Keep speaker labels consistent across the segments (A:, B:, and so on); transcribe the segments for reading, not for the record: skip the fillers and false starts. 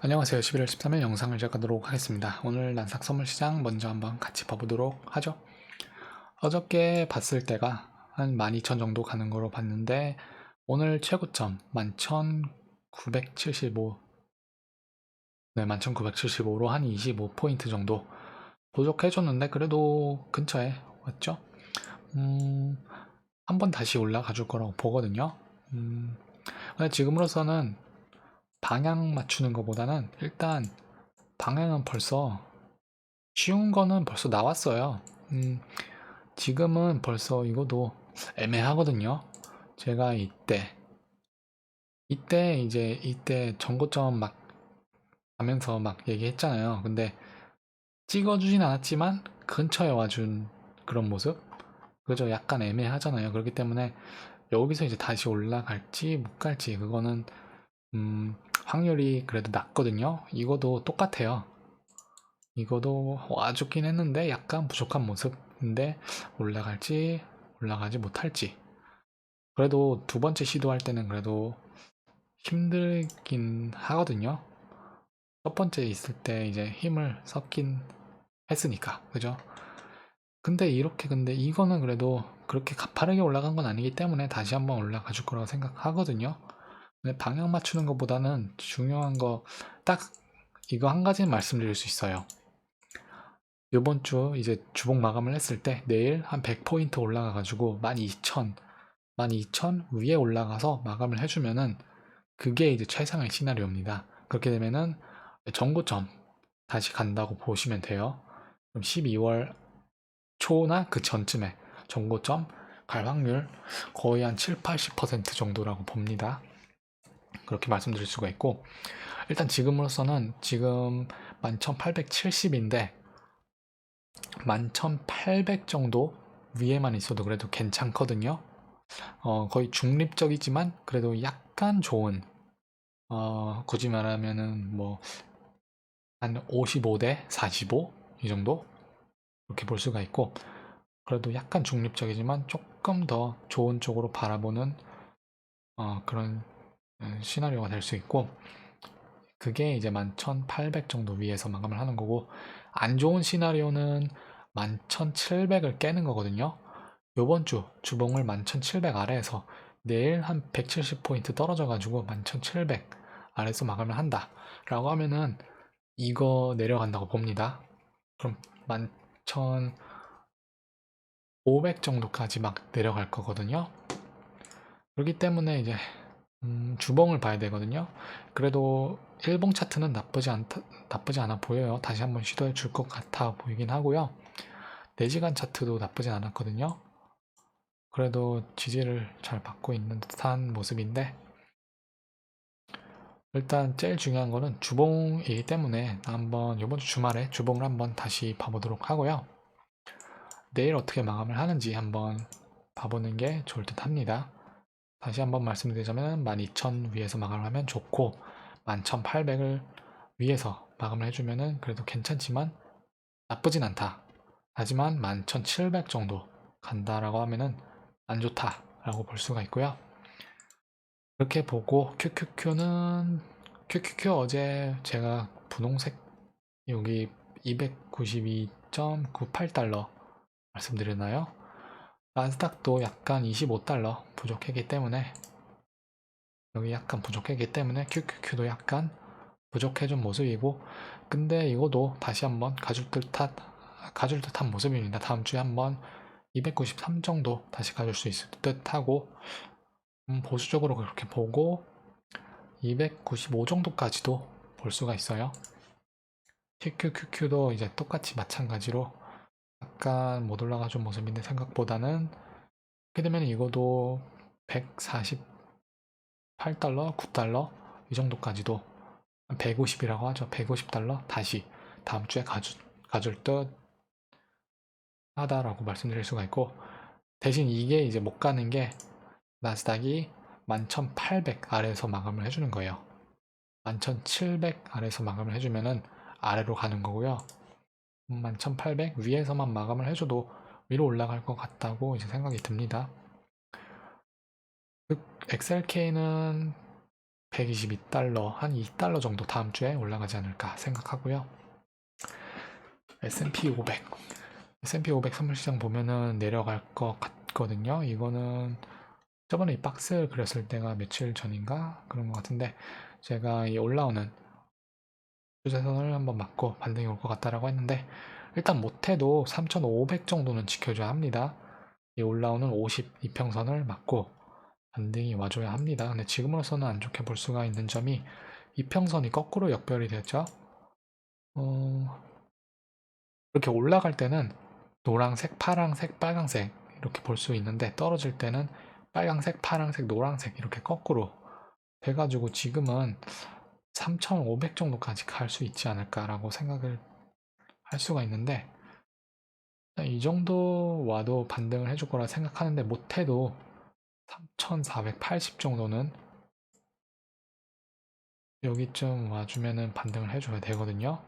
A: 안녕하세요. 11월 13일 영상을 시작하도록 하겠습니다. 오늘 난삭 선물시장 먼저 한번 같이 봐보도록 하죠. 어저께 봤을 때가 한 12,000 정도 가는 거로 봤는데 오늘 최고점 11,975, 네, 11,975로 한 25포인트 정도 부족해줬는데 그래도 근처에 왔죠. 한번 다시 올라가 줄 거라고 보거든요. 근데 지금으로서는 방향 맞추는 것보다는 일단 방향은 벌써 쉬운 거는 벌써 나왔어요. 지금은 벌써 이것도 애매하거든요. 제가 이때 전고점 막 가면서 막 얘기했잖아요. 근데 찍어주진 않았지만 근처에 와준 그런 모습? 그죠? 약간 애매하잖아요. 그렇기 때문에 여기서 이제 다시 올라갈지 못 갈지 그거는 확률이 그래도 낮거든요. 이거도 똑같아요. 이거도 와주긴 했는데 약간 부족한 모습인데 올라갈지 올라가지 못할지. 그래도 두 번째 시도할 때는 그래도 힘들긴 하거든요. 첫 번째 있을 때 이제 힘을 썼긴 했으니까, 그죠? 근데 이거는 그래도 그렇게 가파르게 올라간 건 아니기 때문에 다시 한번 올라가 줄 거라고 생각하거든요. 근데 방향 맞추는 것보다는 중요한 거 딱 이거 한 가지는 말씀드릴 수 있어요. 이번 주 이제 주봉 마감을 했을 때 내일 한 100포인트 올라가가지고 12,000 위에 올라가서 마감을 해주면은 그게 이제 최상의 시나리오입니다. 그렇게 되면은 정고점 다시 간다고 보시면 돼요. 그럼 12월 초나 그 전쯤에 정고점 갈 확률 거의 한 7, 80% 정도라고 봅니다. 그렇게 말씀드릴 수가 있고 일단 지금으로서는 지금 11,870인데 11,800 정도 위에만 있어도 그래도 괜찮거든요. 거의 중립적이지만 그래도 약간 좋은 굳이 말하면은 뭐 한 55대 45 이 정도 그렇게 볼 수가 있고 그래도 약간 중립적이지만 조금 더 좋은 쪽으로 바라보는 그런 시나리오가 될 수 있고 그게 이제 11,800 정도 위에서 마감을 하는 거고 안 좋은 시나리오는 11,700을 깨는 거거든요. 요번 주 주봉을 11,700 아래에서 내일 한 170포인트 떨어져가지고 11,700 아래에서 마감을 한다 라고 하면은 이거 내려간다고 봅니다. 그럼 11,500 정도까지 막 내려갈 거거든요. 그렇기 때문에 이제 주봉을 봐야 되거든요. 그래도 일봉 차트는 나쁘지 않아 보여요. 다시 한번 시도해 줄 것 같아 보이긴 하고요. 4시간 차트도 나쁘진 않았거든요. 그래도 지지를 잘 받고 있는 듯한 모습인데 일단 제일 중요한 거는 주봉이기 때문에 한번 이번 주 주말에 주봉을 한번 다시 봐보도록 하고요. 내일 어떻게 마감을 하는지 한번 봐보는 게 좋을 듯 합니다. 다시 한번 말씀드리자면 12,000 위에서 마감을 하면 좋고 11,800을 위에서 마감을 해주면은 그래도 괜찮지만 나쁘진 않다. 하지만 11,700 정도 간다라고 하면은 안 좋다라고 볼 수가 있고요. 그렇게 보고 QQQ 어제 제가 분홍색 여기 292.98달러 말씀드렸나요? 나스닥도 약간 25달러 부족했기 때문에 여기 약간 부족했기 때문에 QQQ도 약간 부족해진 모습이고 근데 이거도 다시 한번 가줄 듯한 모습입니다. 다음 주에 한번 293 정도 다시 가줄 수 있을 듯하고 보수적으로 그렇게 보고 295 정도까지도 볼 수가 있어요. QQQQ도 이제 똑같이 마찬가지로 약간 못 올라가준 모습인데 생각보다는 그렇게 되면 이거도 148달러, 9달러 이 정도까지도 150이라고 하죠. 150달러 다시 다음 주에 가줄 듯 하다라고 말씀드릴 수가 있고 대신 이게 이제 못 가는 게 나스닥이 11,800 아래에서 마감을 해주는 거예요. 11,700 아래에서 마감을 해주면은 아래로 가는 거고요. 11,800 위에서만 마감을 해줘도 위로 올라갈 것 같다고 이제 생각이 듭니다. XLK는 122달러, 한 2달러 정도 다음 주에 올라가지 않을까 생각하고요. S&P 500. S&P 500 선물시장 보면은 내려갈 것 같거든요. 이거는 저번에 이 박스를 그렸을 때가 며칠 전인가 그런 것 같은데, 제가 이 올라오는 추세선을 한번 맞고 반등이 올 것 같다라고 했는데, 일단 못해도 3,500 정도는 지켜줘야 합니다. 이 올라오는 52평선을 맞고 반등이 와줘야 합니다. 근데 지금으로서는 안 좋게 볼 수가 있는 점이, 이평선이 거꾸로 역별이 됐죠. 이렇게 올라갈 때는 노란색, 파란색, 빨강색 이렇게 볼 수 있는데, 떨어질 때는 빨강색, 파란색, 노란색 이렇게 거꾸로 돼가지고 지금은 3,500 정도까지 갈 수 있지 않을까라고 생각을 할 수가 있는데, 이 정도 와도 반등을 해줄 거라 생각하는데, 못해도 3,480 정도는 여기쯤 와주면은 반등을 해줘야 되거든요.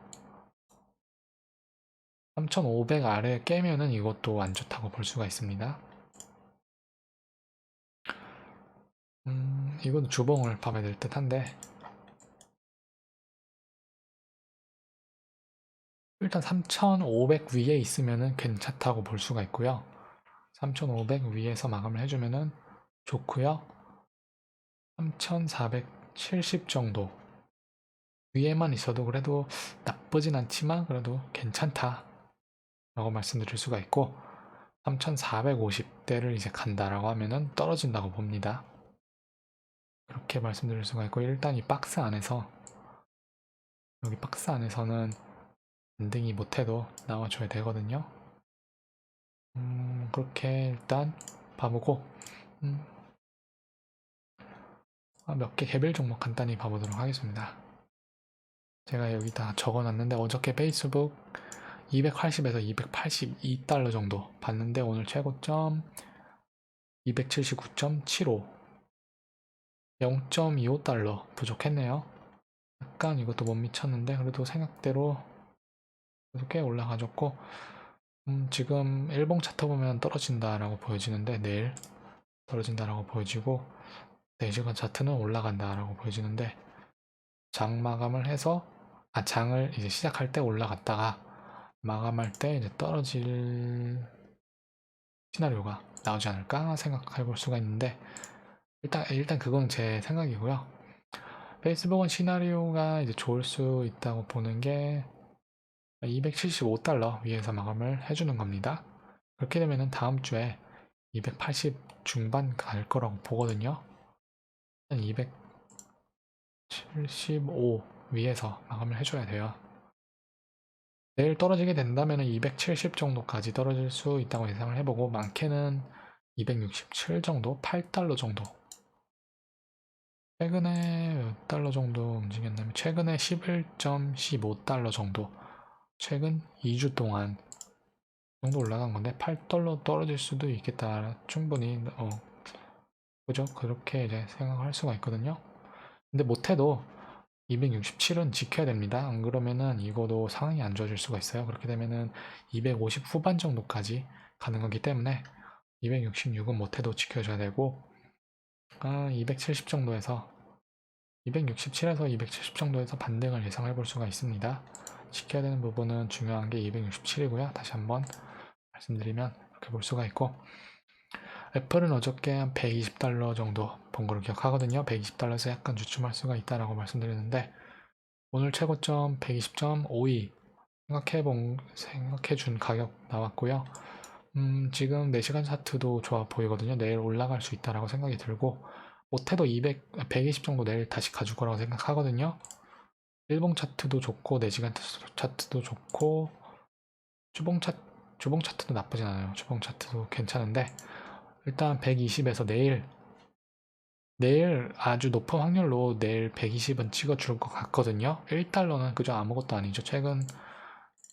A: 3,500 아래 깨면은 이것도 안 좋다고 볼 수가 있습니다. 이건 주봉을 봐야 될 듯한데, 일단 3,500 위에 있으면은 괜찮다고 볼 수가 있고요. 3,500 위에서 마감을 해주면은 좋고요. 3,470 정도 위에만 있어도 그래도 나쁘진 않지만 그래도 괜찮다 라고 말씀드릴 수가 있고, 3,450대를 이제 간다라고 하면은 떨어진다고 봅니다. 그렇게 말씀드릴 수가 있고, 일단 이 박스 안에서, 여기 박스 안에서는 반등이 못해도 나와줘야 되거든요. 그렇게 일단 봐보고, 몇 개 개별 종목 간단히 봐보도록 하겠습니다. 제가 여기다 적어놨는데, 어저께 페이스북 280에서 282달러 정도 봤는데, 오늘 최고점 279.75, 0.25달러 부족했네요. 약간 이것도 못 미쳤는데 그래도 생각대로 꽤 올라가졌고, 지금 일봉 차트 보면 떨어진다라고 보여지는데, 내일 떨어진다라고 보여지고, 4시간 차트는 올라간다라고 보여지는데, 장 마감을 해서, 장을 이제 시작할 때 올라갔다가 마감할 때 이제 떨어질 시나리오가 나오지 않을까 생각해 볼 수가 있는데, 일단 그건 제 생각이고요. 페이스북은 시나리오가 이제 좋을 수 있다고 보는 게 275달러 위에서 마감을 해주는 겁니다. 그렇게 되면은 다음 주에 280 중반 갈 거라고 보거든요. 275 위에서 마감을 해줘야 돼요. 내일 떨어지게 된다면 270 정도까지 떨어질 수 있다고 예상을 해보고, 많게는 267 정도, 8달러 정도. 최근에 몇 달러 정도 움직였냐면, 최근에 11.15달러 정도, 최근 2주 동안 정도 올라간 건데, 8달러 떨어질 수도 있겠다. 충분히 그죠? 그렇게 이제 생각할 수가 있거든요. 근데 못해도 267은 지켜야 됩니다. 안 그러면은 이거도 상황이 안 좋아질 수가 있어요. 그렇게 되면은 250 후반 정도까지 가는 거기 때문에 266은 못해도 지켜줘야 되고, 270 정도에서 267에서 270 정도에서 반등을 예상해 볼 수가 있습니다. 지켜야 되는 부분은 중요한 게 267이고요. 다시 한번 말씀드리면 이렇게 볼 수가 있고, 애플은 어저께 한 120달러 정도 본 걸로 기억하거든요. 120달러에서 약간 주춤할 수가 있다라고 말씀드렸는데, 오늘 최고점 120.52 생각해준 가격 나왔고요. 지금 4시간 차트도 좋아 보이거든요. 내일 올라갈 수 있다라고 생각이 들고, 못해도 120 정도 내일 다시 가줄 거라고 생각하거든요. 일봉 차트도 좋고 4시간 차트도 좋고, 주봉 차트도 나쁘진 않아요. 주봉 차트도 괜찮은데, 일단 120에서 내일 아주 높은 확률로 내일 120은 찍어줄 것 같거든요. 1달러는 그저 아무것도 아니죠.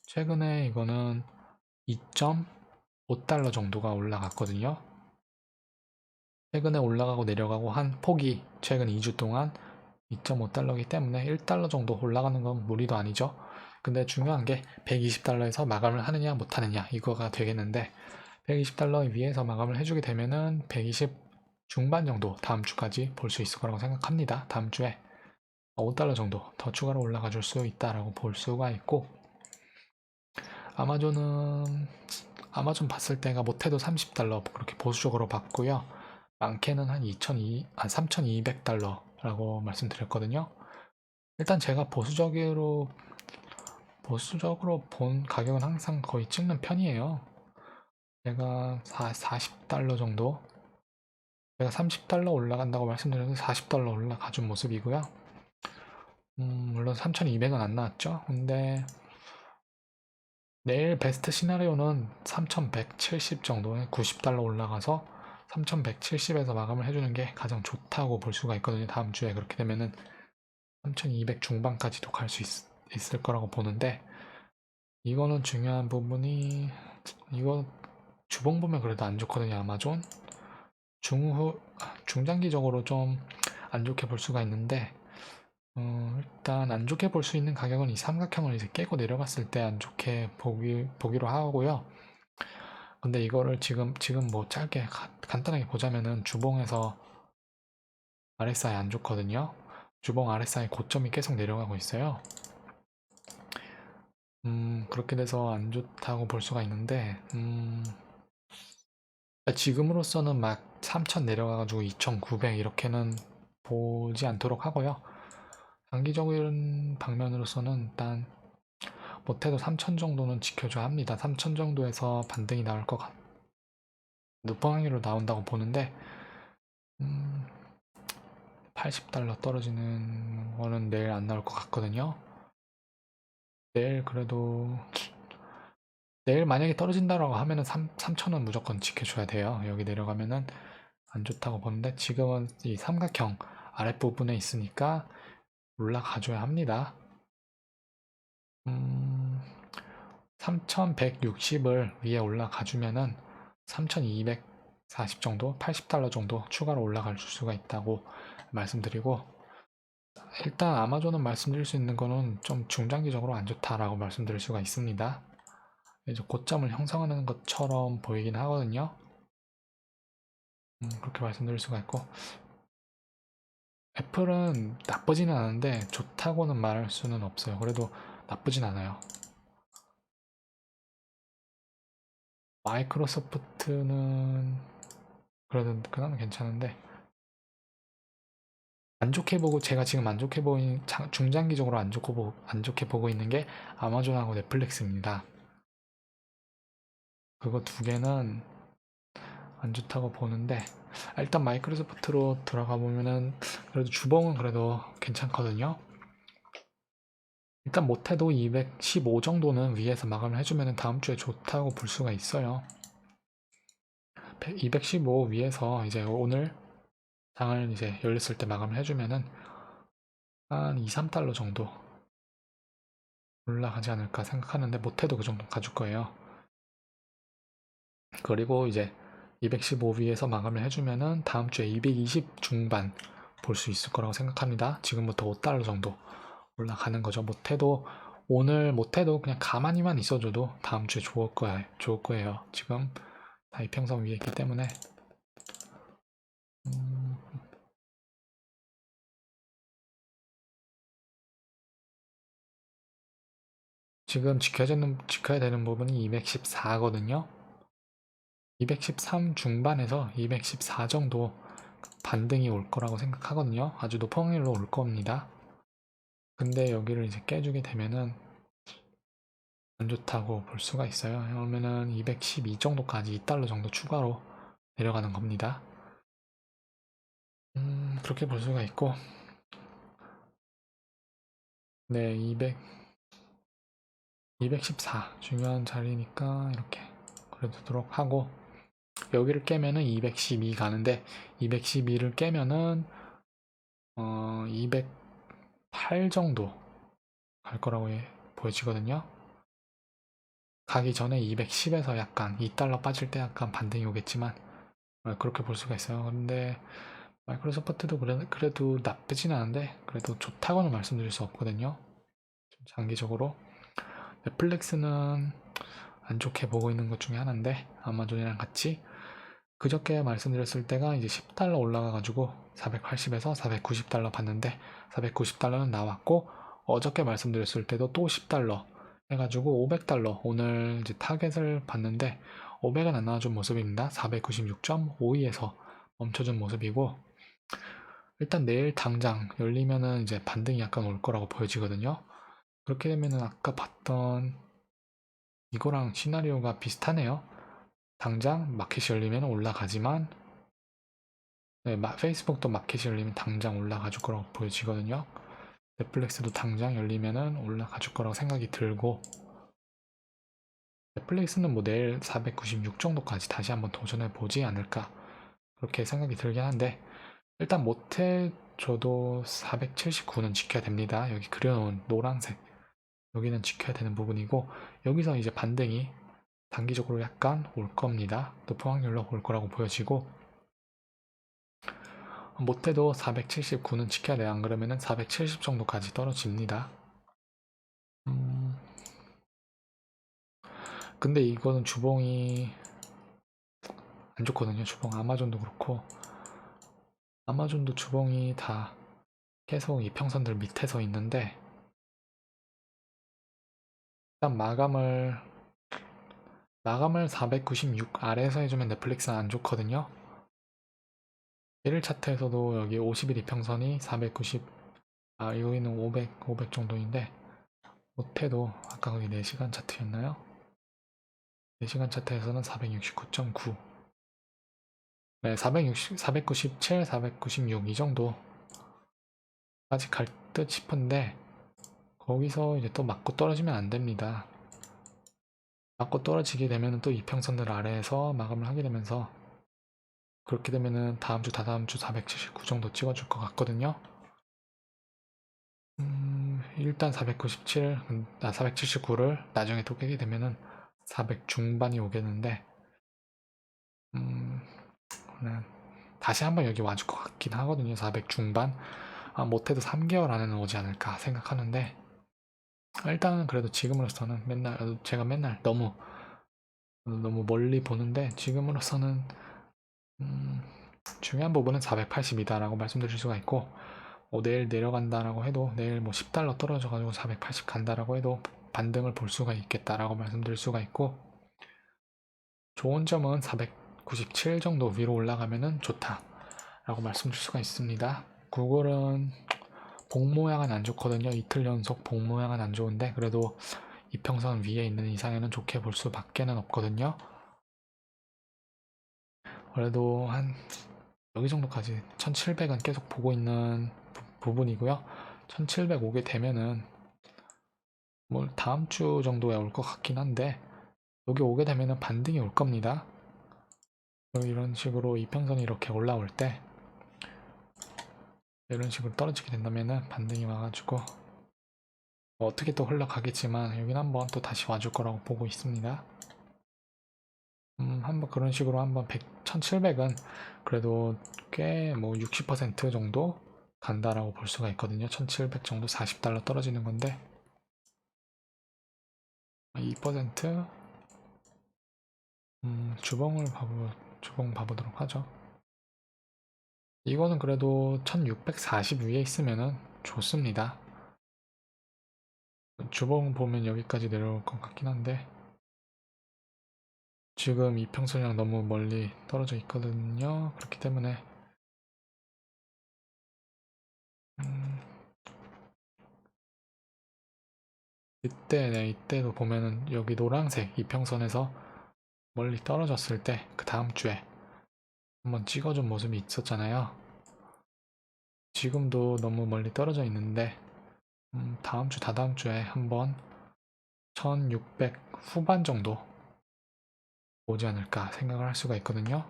A: 최근에 이거는 2.5달러 정도가 올라갔거든요. 최근에 올라가고 내려가고 한 폭이 최근 2주 동안 2.5달러이기 때문에 1달러 정도 올라가는 건 무리도 아니죠. 근데 중요한 게 120달러에서 마감을 하느냐 못하느냐 이거가 되겠는데, 120달러 위에서 마감을 해주게 되면은 120 중반 정도 다음 주까지 볼 수 있을 거라고 생각합니다. 다음 주에 $5 정도 더 추가로 올라가 줄 수 있다라고 볼 수가 있고, 아마존은 아마존 봤을 때가 못해도 $30 그렇게 보수적으로 봤고요. 많게는 한 3,200달러라고 말씀드렸거든요. 일단 제가 보수적으로 본 가격은 항상 거의 찍는 편이에요. 제가 $40 정도, 제가 $30 올라간다고 말씀드렸는데 $40 올라가준 모습이고요. 물론 3,200은 안 나왔죠. 근데 내일 베스트 시나리오는 3,170 정도에 $90 올라가서 3,170에서 마감을 해주는 게 가장 좋다고 볼 수가 있거든요. 다음 주에 그렇게 되면은 3,200 중반까지도 갈 수 있을 거라고 보는데, 이거는 중요한 부분이, 이거 주봉 보면 그래도 안 좋거든요. 아마존 중장기적으로 좀 안 좋게 볼 수가 있는데, 일단 안 좋게 볼 수 있는 가격은 이 삼각형을 이제 깨고 내려갔을 때 안 좋게 보기로 하고요. 근데 이거를 지금 뭐 짧게 간단하게 보자면은 주봉에서 RSI 안 좋거든요. 주봉 RSI 고점이 계속 내려가고 있어요. 그렇게 돼서 안 좋다고 볼 수가 있는데, 지금으로서는 막 3,000 내려가가지고 2,900 이렇게는 보지 않도록 하고요. 장기적인 방면으로서는 일단 못해도 3,000 정도는 지켜줘야 합니다. 3,000 정도에서 반등이 나올 것 높은 확률로 나온다고 보는데, $80 떨어지는 거는 내일 안 나올 것 같거든요. 내일 그래도 내일 만약에 떨어진다라고 하면은 3,000원 무조건 지켜줘야 돼요. 여기 내려가면은 안 좋다고 보는데, 지금은 이 삼각형 아랫부분에 있으니까 올라가줘야 합니다. 3,160을 위에 올라가주면은 3,240 정도, $80 정도 추가로 올라갈 수가 있다고 말씀드리고, 일단 아마존은 말씀드릴 수 있는 거는 좀 중장기적으로 안 좋다라고 말씀드릴 수가 있습니다. 이제 고점을 형성하는 것처럼 보이긴 하거든요. 그렇게 말씀드릴 수가 있고, 애플은 나쁘지는 않은데 좋다고는 말할 수는 없어요. 그래도 나쁘진 않아요. 마이크로소프트는 그래도 그나마 괜찮은데, 안 좋게 보고, 제가 지금 안 좋게 보이는, 중장기적으로 안 좋게 보고 있는 게 아마존하고 넷플릭스입니다. 그거 두 개는 안 좋다고 보는데, 일단 마이크로소프트로 들어가 보면은 그래도 주봉은 그래도 괜찮거든요. 일단 못해도 215 정도는 위에서 마감을 해주면 다음 주에 좋다고 볼 수가 있어요. 215 위에서 이제 오늘 장을 이제 열렸을 때 마감을 해주면은 한 2, 3달러 정도 올라가지 않을까 생각하는데, 못해도 그 정도 가줄 거예요. 그리고 이제 215 위에서 마감을 해주면은 다음 주에 220 중반 볼 수 있을 거라고 생각합니다. 지금부터 $5 정도 올라가는 거죠. 오늘 못해도 그냥 가만히만 있어줘도 다음 주에 좋을 거예요. 지금 다 이평선 위에 있기 때문에. 지금 지켜야 되는 부분이 214거든요. 213 중반에서 214 정도 반등이 올 거라고 생각하거든요. 아주 높은 확률로 올 겁니다. 근데 여기를 이제 깨주게 되면은 안 좋다고 볼 수가 있어요. 그러면은 212 정도까지 $2 정도 추가로 내려가는 겁니다. 그렇게 볼 수가 있고, 네, 214 중요한 자리니까 이렇게 그래두도록 하고, 여기를 깨면은 212 가는데, 212를 깨면은 208 정도 갈 거라고 보여지거든요. 가기 전에 210에서 약간 $2 빠질 때 약간 반등이 오겠지만, 그렇게 볼 수가 있어요. 근데 마이크로소프트도 그래도 나쁘진 않은데 그래도 좋다고는 말씀드릴 수 없거든요. 장기적으로 넷플릭스는 안 좋게 보고 있는 것 중에 하나인데, 아마존이랑 같이. 그저께 말씀드렸을 때가 이제 $10 올라가가지고 480에서 490달러 봤는데 490달러는 나왔고, 어저께 말씀드렸을 때도 또 $10 해가지고 $500 오늘 이제 타겟을 봤는데 500은 안 나와준 모습입니다. 496.52에서 멈춰준 모습이고, 일단 내일 당장 열리면은 이제 반등이 약간 올 거라고 보여지거든요. 그렇게 되면은 아까 봤던 이거랑 시나리오가 비슷하네요. 당장 마켓이 열리면 올라가지만, 네, 페이스북도 마켓이 열리면 당장 올라가줄 거라고 보여지거든요. 넷플릭스도 당장 열리면은 올라가줄 거라고 생각이 들고, 넷플릭스는 뭐 내일 496 정도까지 다시 한번 도전해 보지 않을까, 그렇게 생각이 들긴 한데, 일단 못해줘도 479는 지켜야 됩니다. 여기 그려놓은 노란색, 여기는 지켜야 되는 부분이고, 여기서 이제 반등이 단기적으로 약간 올 겁니다. 높은 확률로 올 거라고 보여지고, 못해도 479는 지켜야 돼요. 안 그러면은 470 정도까지 떨어집니다. 근데 이거는 주봉이 안 좋거든요. 주봉 아마존도 그렇고, 아마존도 주봉이 다 계속 이평선들 밑에서 있는데, 일단 마감을 496 아래에서 해주면 넷플릭스는 안 좋거든요. 1일 차트에서도 여기 50일 이평선이 490, 여기는 500 정도인데, 못해도 아까 거기 4시간 차트였나요? 4시간 차트에서는 469.9, 네, 497, 496 이 정도까지 갈 듯 싶은데, 거기서 이제 또 맞고 떨어지면 안 됩니다. 맞고 떨어지게 되면 또 이평선들 아래에서 마감을 하게 되면서, 그렇게 되면은 다음 주, 다다음 주 479 정도 찍어줄 것 같거든요. 일단 479를 나중에 또 깨게 되면은 400 중반이 오겠는데, 다시 한번 여기 와줄 것 같긴 하거든요. 400 중반. 못해도 3개월 안에는 오지 않을까 생각하는데, 일단은 그래도 지금으로서는 제가 맨날 너무 멀리 보는데, 지금으로서는 중요한 부분은 480이다라고 말씀드릴 수가 있고, 내일 내려간다라고 해도, 내일 뭐 $10 떨어져가지고 480 간다라고 해도 반등을 볼 수가 있겠다라고 말씀드릴 수가 있고, 좋은 점은 497 정도 위로 올라가면은 좋다라고 말씀드릴 수가 있습니다. 구글은 봉 모양은 안 좋거든요. 이틀 연속 봉 모양은 안 좋은데, 그래도 이평선 위에 있는 이상에는 좋게 볼 수밖에는 없거든요. 그래도 한 여기 정도까지 1700은 계속 보고 있는 부분이고요. 1700 오게 되면은 뭐 다음 주 정도에 올 것 같긴 한데, 여기 오게 되면은 반등이 올 겁니다. 이런 식으로 이평선이 이렇게 올라올 때, 이런 식으로 떨어지게 된다면은 반등이 와가지고 뭐 어떻게 또 흘러가겠지만 여긴 한번 또 다시 와줄 거라고 보고 있습니다. 한번 그런 식으로 한번 1700은 그래도 꽤 뭐 60% 정도 간다라고 볼 수가 있거든요. 1700 정도, $40 떨어지는 건데, 2% 주봉 봐보도록 하죠. 이거는 그래도 1640 위에 있으면은 좋습니다. 주봉 보면 여기까지 내려올 것 같긴 한데, 지금 이평선이랑 너무 멀리 떨어져 있거든요. 그렇기 때문에 이때도 보면은 여기 노란색 이평선에서 멀리 떨어졌을 때 그 다음 주에 한번 찍어준 모습이 있었잖아요. 지금도 너무 멀리 떨어져 있는데, 다음 주, 다다음 주에 한번 1600 후반 정도 오지 않을까 생각을 할 수가 있거든요.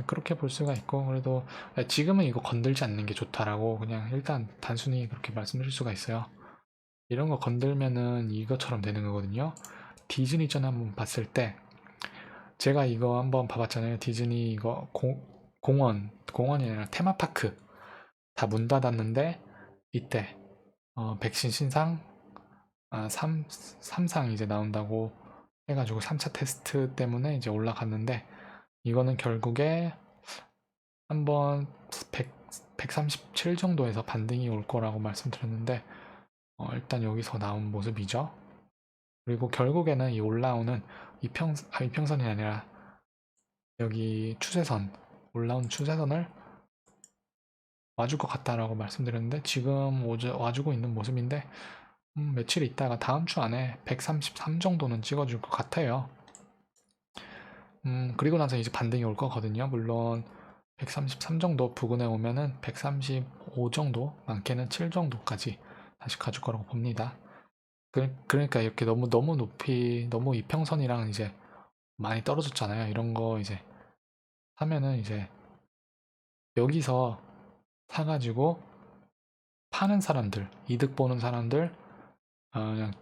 A: 그렇게 볼 수가 있고, 그래도 지금은 이거 건들지 않는 게 좋다라고 그냥 일단 단순히 그렇게 말씀드릴 수가 있어요. 이런 거 건들면은 이것처럼 되는 거거든요. 디즈니 전 한번 봤을 때, 제가 이거 한번 봐봤잖아요. 디즈니 이거 공원이 아니라 테마파크 다 문 닫았는데, 이때 백신 신상 3상 이제 나온다고 해가지고 3차 테스트 때문에 이제 올라갔는데, 이거는 결국에 한번 137 정도에서 반등이 올 거라고 말씀드렸는데 일단 여기서 나온 모습이죠. 그리고 결국에는 이 올라오는 이평선이 아니라 여기 추세선, 올라온 추세선을 와줄 것 같다라고 말씀드렸는데 지금 와주고 있는 모습인데 며칠 있다가 다음 주 안에 133 정도는 찍어줄 것 같아요. 그리고 나서 이제 반등이 올 거거든요. 물론 133 정도 부근에 오면은 135 정도, 많게는 7 정도까지 다시 가줄 거라고 봅니다. 그러니까 이렇게 너무 높이, 너무 이평선이랑 이제 많이 떨어졌잖아요. 이런 거 이제 하면은 이제 여기서 사가지고 파는 사람들, 이득 보는 사람들, 그냥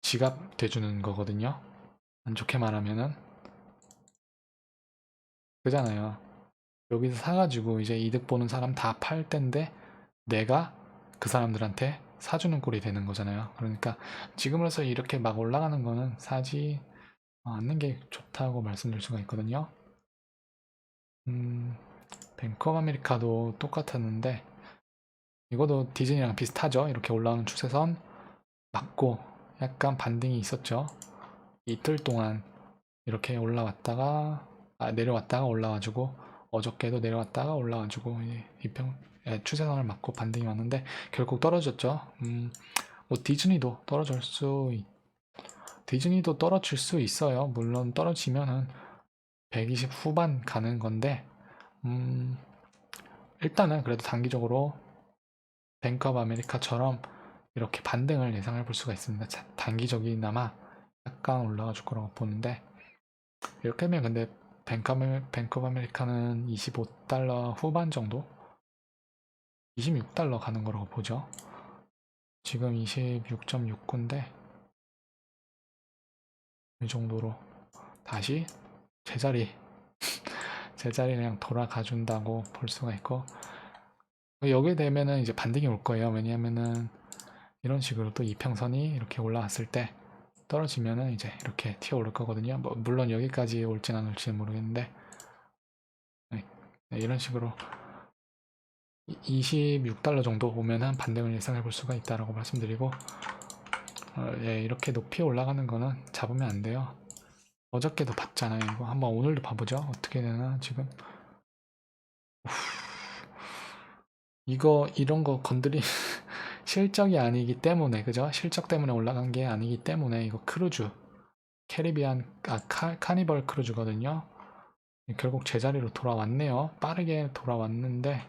A: 지갑 돼주는 거거든요. 안 좋게 말하면은. 그잖아요. 여기서 사가지고 이제 이득 보는 사람 다 팔 텐데 내가 그 사람들한테 사주는 꼴이 되는 거잖아요. 그러니까 지금으로서 이렇게 막 올라가는 거는 사지 않는 게 좋다고 말씀드릴 수가 있거든요. 뱅크 오브 아메리카도 똑같았는데 이것도 디즈니랑 비슷하죠. 이렇게 올라오는 추세선 맞고 약간 반등이 있었죠. 이틀 동안 이렇게 올라왔다가 내려왔다가 올라와주고 어저께도 내려왔다가 올라와주고 추세선을 맞고 반등이 왔는데 결국 떨어졌죠. 뭐 디즈니도 떨어질 수 있어요. 물론 떨어지면은 120 후반 가는 건데 일단은 그래도 단기적으로 뱅크 오브 아메리카처럼 이렇게 반등을 예상해 볼 수가 있습니다. 단기적이나마 약간 올라가 줄 거라고 보는데 이렇게 하면 근데 뱅크 오브 아메리카는 25달러 후반 정도? 26달러 가는 거라고 보죠. 지금 26.69인데 이 정도로 다시 제자리 그냥 돌아가 준다고 볼 수가 있고 여기에 되면은 이제 반등이 올 거예요. 왜냐하면은 이런 식으로 또 이평선이 이렇게 올라왔을 때 떨어지면은 이제 이렇게 튀어 오를 거거든요. 뭐 물론 여기까지 올진 않을지는 모르겠는데 네, 이런 식으로 26달러 정도 오면은 반등을 예상해 볼 수가 있다라고 말씀드리고 예, 이렇게 높이 올라가는 거는 잡으면 안 돼요. 어저께도 봤잖아요. 이거 한번 오늘도 봐보죠. 어떻게 되나 지금 이런 거 건드리 실적이 아니기 때문에 그죠? 실적 때문에 올라간 게 아니기 때문에 이거 크루즈 캐리비안 카니발 크루즈거든요. 결국 제자리로 돌아왔네요. 빠르게 돌아왔는데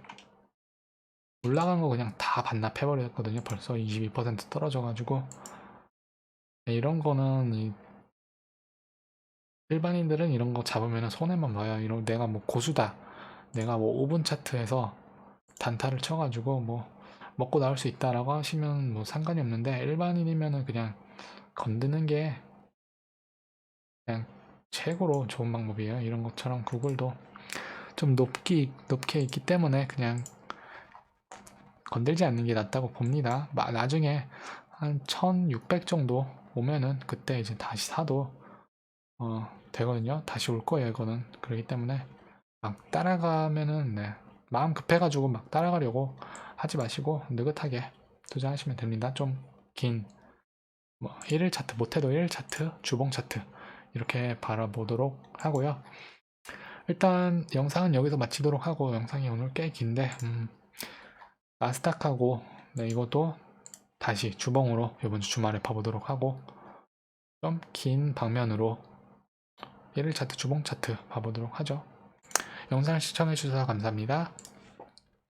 A: 올라간 거 그냥 다 반납해버렸거든요. 벌써 22% 떨어져가지고 이런 거는 일반인들은 이런 거 잡으면 손해만 봐요. 이런 내가 뭐 고수다. 내가 뭐 5분 차트에서 단타를 쳐가지고 뭐 먹고 나올 수 있다라고 하시면 뭐 상관이 없는데 일반인이면은 그냥 건드는 게 그냥 최고로 좋은 방법이에요. 이런 것처럼 구글도 좀 높게 있기 때문에 그냥 건들지 않는 게 낫다고 봅니다. 나중에 한 1600 정도 오면은 그때 이제 다시 사도 되거든요. 다시 올 거예요. 이거는 그렇기 때문에 막 따라가면은 네, 마음 급해가지고 막 따라가려고 하지 마시고 느긋하게 투자하시면 됩니다. 좀 긴 뭐 1일 차트 못해도 1일 차트, 주봉 차트 이렇게 바라보도록 하고요. 일단 영상은 여기서 마치도록 하고 영상이 오늘 꽤 긴데 나스닥하고 네, 이것도 다시 주봉으로 이번 주 주말에 봐보도록 하고 좀 긴 방면으로 1일 차트, 주봉 차트 봐보도록 하죠. 영상을 시청해주셔서 감사합니다.